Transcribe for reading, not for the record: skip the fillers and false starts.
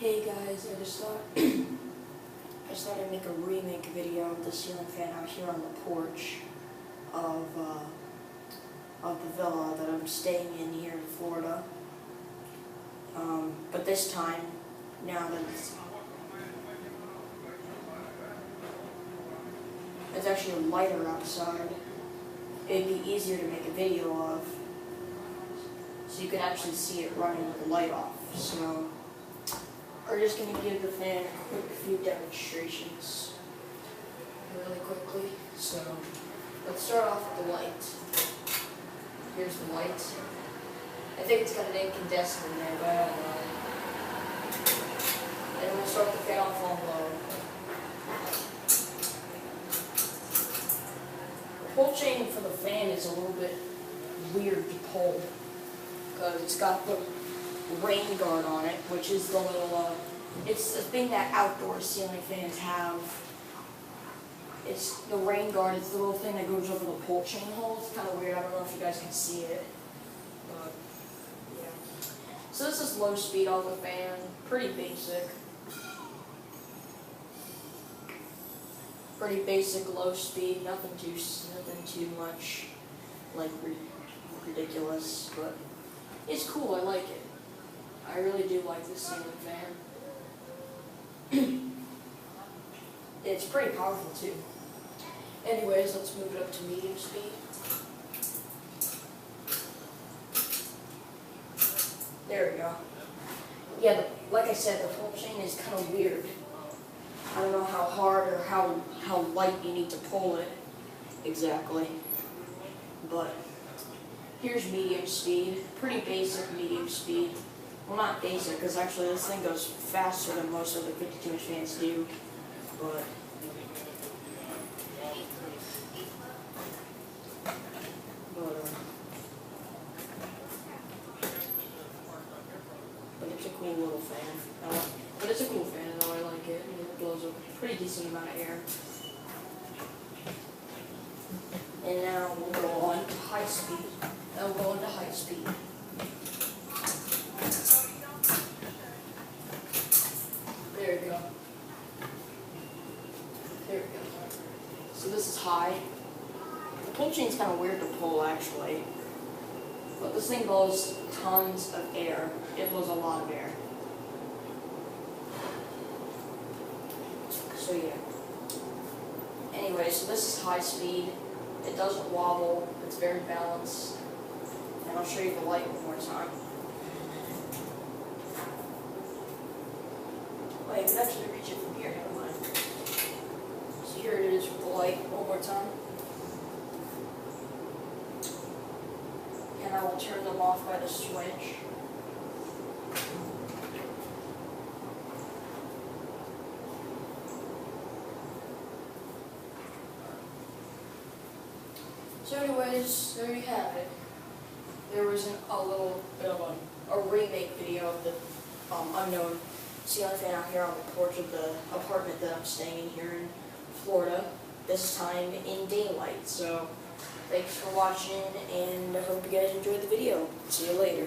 Hey guys, I just thought I'd make a remake video of the ceiling fan out here on the porch of the villa that I'm staying in here in Florida. But this time, now that it's actually lighter outside, it'd be easier to make a video of, so you can actually see it running with the light off. So we're just going to give the fan a quick few demonstrations really quickly. So let's start off with the light. Here's the light. I think it's got an incandescent in there, but I don't know. And we'll start the fan off on low. The pull chain for the fan is a little bit weird to pull because it's got the rain guard on it, which is the little, it's the thing that outdoor ceiling fans have. It's the rain guard, it's the little thing that goes over the pull chain hole. It's kind of weird, I don't know if you guys can see it, but yeah. So this is low speed on the fan, pretty basic. Pretty basic low speed, nothing too much, like, ridiculous, but it's cool, I like it. I really do like this ceiling fan. It's pretty powerful too. Anyways, let's move it up to medium speed. There we go. Yeah, like I said, the pull chain is kind of weird. I don't know how hard or how light you need to pull it exactly. But here's medium speed. Pretty basic medium speed. Well, not basic, because actually this thing goes faster than most of the 52-inch fans do, but it's a cool little fan. But it's a cool fan, though. I like it. It blows a pretty decent amount of air. And now we'll go on to high speed. Now we'll go into high speed. There we go. There we go. So this is high. The pull chain's kind of weird to pull, actually. But this thing blows tons of air. It blows a lot of air. So yeah. Anyway, so this is high speed. It doesn't wobble. It's very balanced. And I'll show you the light one more time. Wait, I can actually reach it from here. Never mind. So here it is with the light one more time. And I will turn them off by the switch. So anyways, there you have it. There was a little bit of a remake video of the unknown ceiling fan out here on the porch of the apartment that I'm staying in here in Florida, this time in daylight. So thanks for watching, and I hope you guys enjoyed the video. See you later.